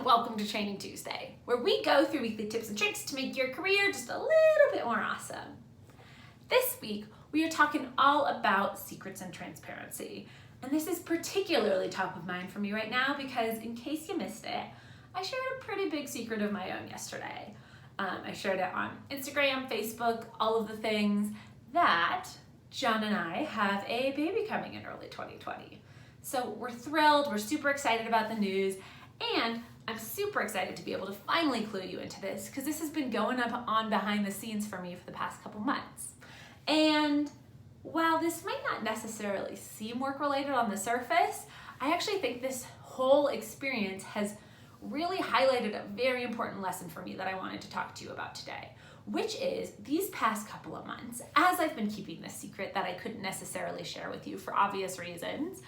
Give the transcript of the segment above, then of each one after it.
welcome to Training Tuesday, where we go through weekly tips and tricks to make your career just a little bit more awesome. This week, we are talking all about secrets and transparency. And this is particularly top of mind for me right now because in case you missed it, I shared a pretty big secret of my own yesterday. I shared it on Instagram, Facebook, all of the things that John and I have a baby coming in early 2020. So we're thrilled, we're super excited about the news, and I'm super excited to be able to finally clue you into this because this has been going on behind the scenes for me for the past couple months. And while this might not necessarily seem work related on the surface, I actually think this whole experience has really highlighted a very important lesson for me that I wanted to talk to you about today, which is these past couple of months, as I've been keeping this secret that I couldn't necessarily share with you for obvious reasons,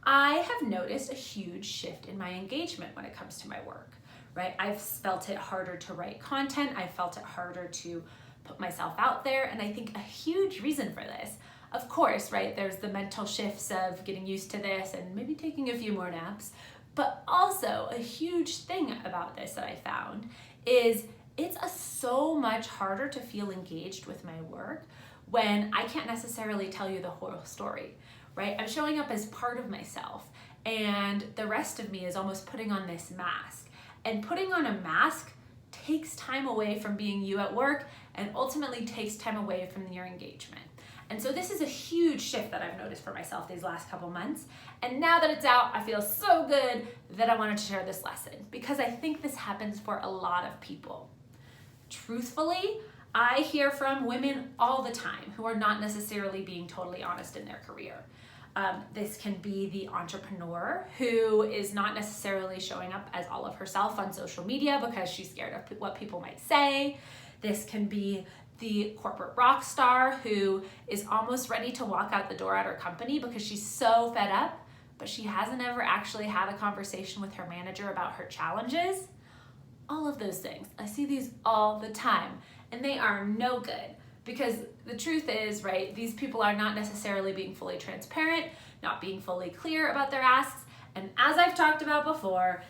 I have noticed a huge shift in my engagement when it comes to my work, right? I've felt it harder to write content. I've felt it harder to put myself out there. And I think a huge reason for this, of course, right, there's the mental shifts of getting used to this and maybe taking a few more naps, but also a huge thing about this that I found is it's so much harder to feel engaged with my work when I can't necessarily tell you the whole story. Right? I'm showing up as part of myself, and the rest of me is almost putting on this mask. And putting on a mask takes time away from being you at work and ultimately takes time away from your engagement. And so this is a huge shift that I've noticed for myself these last couple months. And now that it's out, I feel so good that I wanted to share this lesson because I think this happens for a lot of people. Truthfully, I hear from women all the time who are not necessarily being totally honest in their career. This can be the entrepreneur who is not necessarily showing up as all of herself on social media because she's scared of what people might say. This can be the corporate rock star who is almost ready to walk out the door at her company because she's so fed up, but she hasn't ever actually had a conversation with her manager about her challenges. All of those things. I see these all the time, and they are no good. Because the truth is, right, these people are not necessarily being fully transparent, not being fully clear about their asks. And as I've talked about before,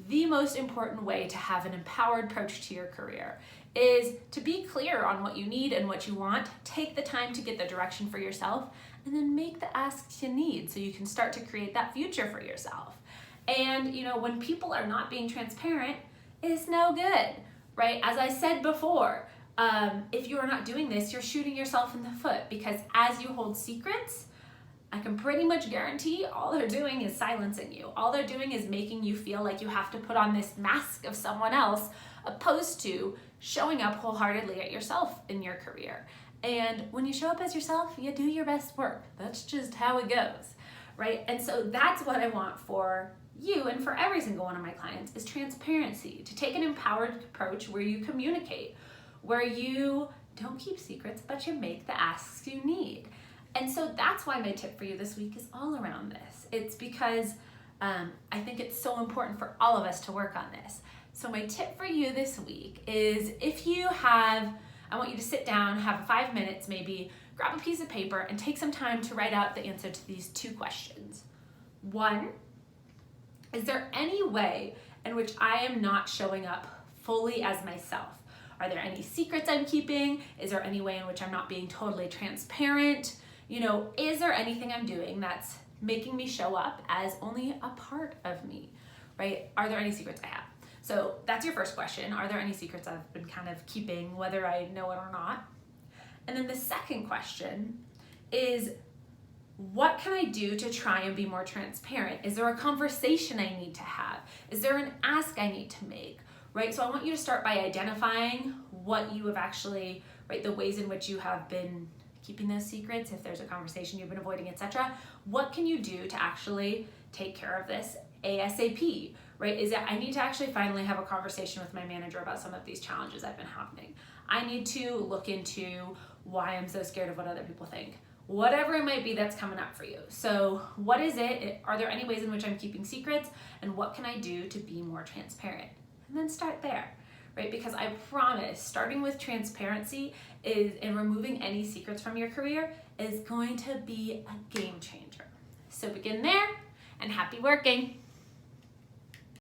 the most important way to have an empowered approach to your career is to be clear on what you need and what you want, take the time to get the direction for yourself, and then make the asks you need so you can start to create that future for yourself. And, when people are not being transparent, it's no good, right? As I said before, if you are not doing this, you're shooting yourself in the foot because as you hold secrets, I can pretty much guarantee all they're doing is silencing you. All they're doing is making you feel like you have to put on this mask of someone else opposed to showing up wholeheartedly at yourself in your career. And when you show up as yourself, you do your best work. That's just how it goes, right? And so that's what I want for you and for every single one of my clients is transparency, to take an empowered approach where you communicate, where you don't keep secrets, but you make the asks you need. And so that's why my tip for you this week is all around this. It's because I think it's so important for all of us to work on this. So my tip for you this week is I want you to sit down, have 5 minutes, maybe grab a piece of paper and take some time to write out the answer to these 2 questions. 1, is there any way in which I am not showing up fully as myself? Are there any secrets I'm keeping? Is there any way in which I'm not being totally transparent? Is there anything I'm doing that's making me show up as only a part of me, right? Are there any secrets I have? So that's your first question. Are there any secrets I've been kind of keeping, whether I know it or not? And then the second question is, what can I do to try and be more transparent? Is there a conversation I need to have? Is there an ask I need to make? Right, so I want you to start by identifying what you have actually, right, the ways in which you have been keeping those secrets, if there's a conversation you've been avoiding, etc. What can you do to actually take care of this ASAP, right? Is that I need to actually finally have a conversation with my manager about some of these challenges I've been having. I need to look into why I'm so scared of what other people think. Whatever it might be that's coming up for you. So what is it? Are there any ways in which I'm keeping secrets? And what can I do to be more transparent? And then start there, right? Because I promise starting with transparency and removing any secrets from your career is going to be a game changer. So begin there and happy working.